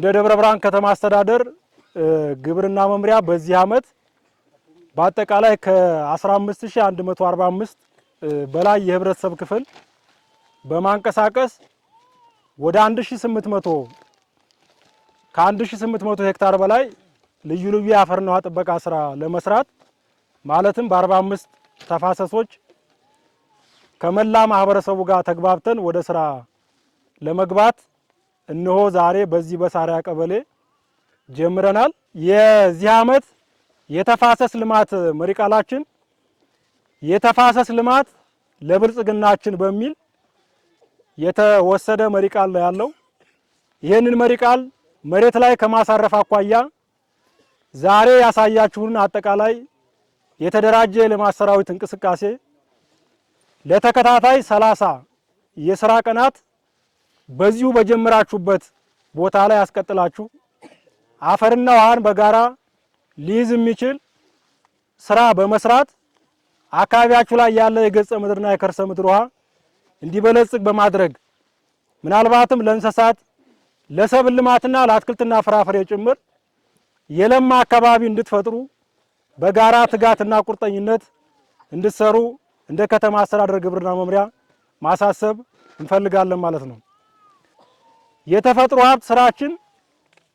እንደ ደብረ ብርሃን ከተማ አስተዳደር ግብርና መምሪያ በዚህ አመት በአጠቃላይ ከ15145 በላይ የህብረተሰብ ክፍል በማንቀሳቀስ ወደ 1800 ሄክታር በላይ ልዩ ልዩ የአፈርና ውሃ ጥበቃ ስራ ለመስራት ማለትም በ45 ተፋሰሶች ከመላ ማህበረሰቡ ጋር ተግባብተን ወደ ስራ ለመግባት እነሆ ዛሬ በዚህ በሳሪያ ቀበሌ ጀምረናል። የዚህ አመት የተፋሰስ ልማት መሪ ቃላችን የተፋሰስ ልማት ለብልጽግናችን በሚል የተወሰደ መሪ ቃል ነው ያለው። ይህንን መሪ ቃል መሬት ላይ ከማሳረፍ አኳያ ዛሬ ያሳያችሁን አጠቃላይ የተደራጀ የልማት ሰራዊት እንቅስቃሴ ለተከታታይ 30 የስራ ቀናት በዚሁ በጀመራችሁበት ቦታ ላይ ያስቀጥላችሁ አፈርና ውሃን በጋራ ሊይዝ የሚችል ስራ በመስራት አካባቢያችሁ ላይ ያለ የገጸ ምድርና የከርሰ ምድር ውሃ እንዲበለጽግ በማድረግ ምናልባትም ለእንስሳት ለሰብል ልማትና ለአትክልትና ፍራፍሬ ጭምር የለማ አካባቢ እንድትፈጥሩ በጋራ ትጋትና ቁርጠኝነት እንድትሰሩ እንደ ከተማ አስተዳደር ግብርና መምሪያ ማሳሰብ እንፈልጋለን ማለት ነው። የተፈጥሮ ሀብት ስራችን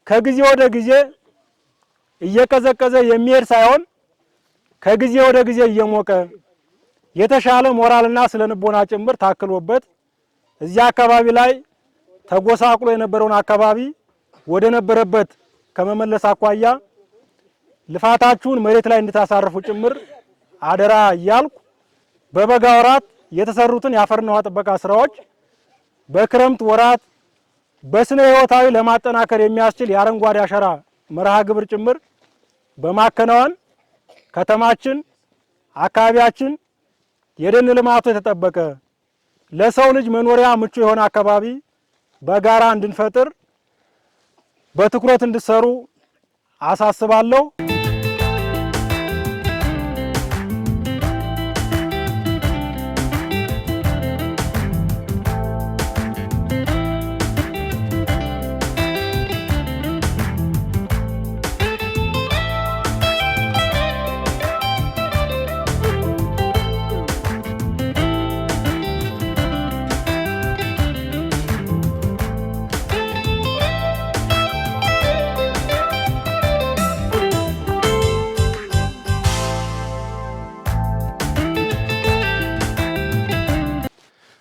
ከጊዜ ወደ ጊዜ እየቀዘቀዘ የሚሄድ ሳይሆን ከጊዜ ወደ ጊዜ እየሞቀ የተሻለ ሞራልና ስለንቦና ጭምር ታክሎበት እዚያ አካባቢ ላይ ተጎሳቁሎ የነበረውን አካባቢ ወደ ነበረበት ከመመለስ አኳያ ልፋታችሁን መሬት ላይ እንድታሳርፉ ጭምር አደራ እያልኩ በበጋ ወራት የተሰሩትን የአፈርና ውሃ ጥበቃ ስራዎች በክረምት ወራት በስነ ህይወታዊ ለማጠናከር የሚያስችል የአረንጓዴ አሻራ መርሃ ግብር ጭምር በማከናወን ከተማችን አካባቢያችን የደን ልማቱ የተጠበቀ ለሰው ልጅ መኖሪያ ምቹ የሆነ አካባቢ በጋራ እንድንፈጥር በትኩረት እንድሰሩ አሳስባለሁ።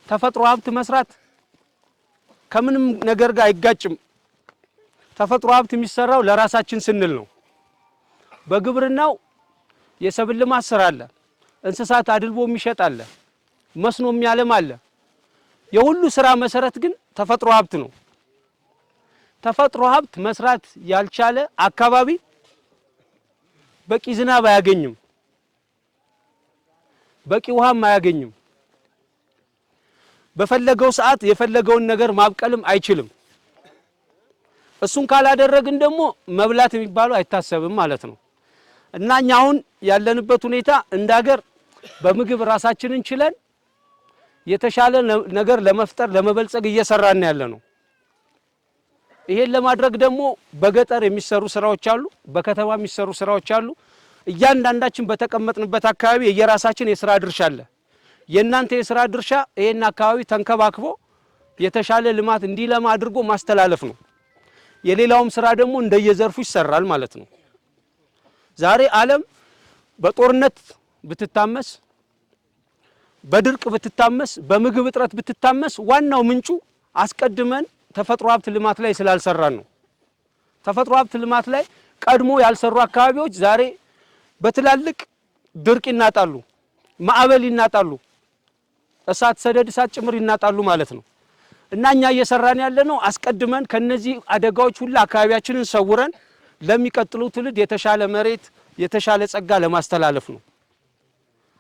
ተፈጥሮ ሀብት መስራት ከምንም ነገር ጋር አይጋጭም። ተፈጥሮ ሀብት የሚሰራው ለራሳችን ስንል ነው። በግብርናው የሰብል ልማት ስራ አለ፣ እንስሳት አድልቦ የሚሸጥ አለ፣ መስኖ የሚያለም አለ። የሁሉ ስራ መሰረት ግን ተፈጥሮ ሀብት ነው። ተፈጥሮ ሀብት መስራት ያልቻለ አካባቢ በቂ ዝናብ አያገኝም፣ በቂ ውሃም አያገኝም። በፈለገው ሰዓት የፈለገውን ነገር ማብቀልም አይችልም። እሱን ካላደረግን ደግሞ መብላት የሚባለው አይታሰብም ማለት ነው። እናኛ አሁን ያለንበት ሁኔታ እንዳገር በምግብ ራሳችንን ችለን የተሻለ ነገር ለመፍጠር ለመበልጸግ እየሰራን ያለ ነው። ይሄን ለማድረግ ደግሞ በገጠር የሚሰሩ ስራዎች አሉ፣ በከተማ የሚሰሩ ስራዎች አሉ። እያንዳንዳችን በተቀመጥንበት አካባቢ የየራሳችን የሥራ ድርሻ አለ። የእናንተ የሥራ ድርሻ ይሄን አካባቢ ተንከባክቦ የተሻለ ልማት እንዲለማ አድርጎ ማስተላለፍ ነው። የሌላውም ስራ ደግሞ እንደየዘርፉ ይሰራል ማለት ነው። ዛሬ ዓለም በጦርነት ብትታመስ፣ በድርቅ ብትታመስ፣ በምግብ እጥረት ብትታመስ ዋናው ምንጩ አስቀድመን ተፈጥሮ ሀብት ልማት ላይ ስላልሰራን ነው። ተፈጥሮ ሀብት ልማት ላይ ቀድሞ ያልሰሩ አካባቢዎች ዛሬ በትላልቅ ድርቅ ይናጣሉ፣ ማዕበል ይናጣሉ፣ እሳት ሰደድ እሳት ጭምር ይናጣሉ ማለት ነው። እናኛ እየሰራን ያለነው አስቀድመን ከነዚህ አደጋዎች ሁሉ አካባቢያችንን ሰውረን ለሚቀጥሉ ትውልድ የተሻለ መሬት የተሻለ ጸጋ ለማስተላለፍ ነው።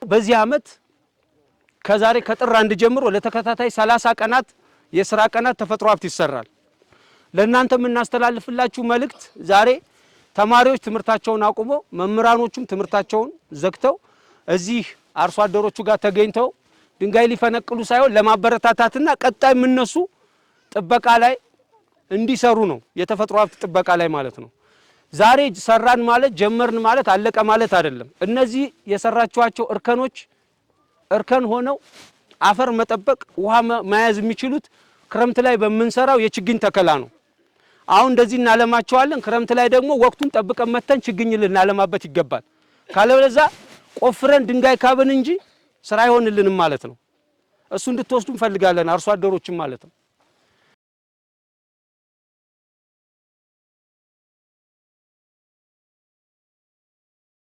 በዚህ አመት ከዛሬ ከጥር 1 ጀምሮ ለተከታታይ 30 ቀናት የሥራ ቀናት ተፈጥሮ ሀብት ይሰራል። ለእናንተ የምናስተላልፍላችሁ መልእክት ዛሬ ተማሪዎች ትምህርታቸውን አቁሞ መምህራኖቹም ትምህርታቸውን ዘግተው እዚህ አርሶ አደሮቹ ጋር ተገኝተው ድንጋይ ሊፈነቅሉ ሳይሆን ለማበረታታትና ቀጣይ የምነሱ ጥበቃ ላይ እንዲሰሩ ነው የተፈጥሮ ሀብት ጥበቃ ላይ ማለት ነው። ዛሬ ሰራን ማለት ጀመርን ማለት አለቀ ማለት አይደለም። እነዚህ የሰራችኋቸው እርከኖች እርከን ሆነው አፈር መጠበቅ ውሃ መያዝ የሚችሉት ክረምት ላይ በመንሰራው የችግኝ ተከላ ነው። አሁን እንደዚህ እናለማቸዋለን። ክረምት ላይ ደግሞ ወቅቱን ጠብቀን መተን ችግኝ ልናለማበት ይገባል። ካለበለዚያ ቆፍረን ድንጋይ ካብን እንጂ ስራ አይሆንልንም ማለት ነው። እሱ እንድትወስዱ እንፈልጋለን አርሶ አደሮችም ማለት ነው።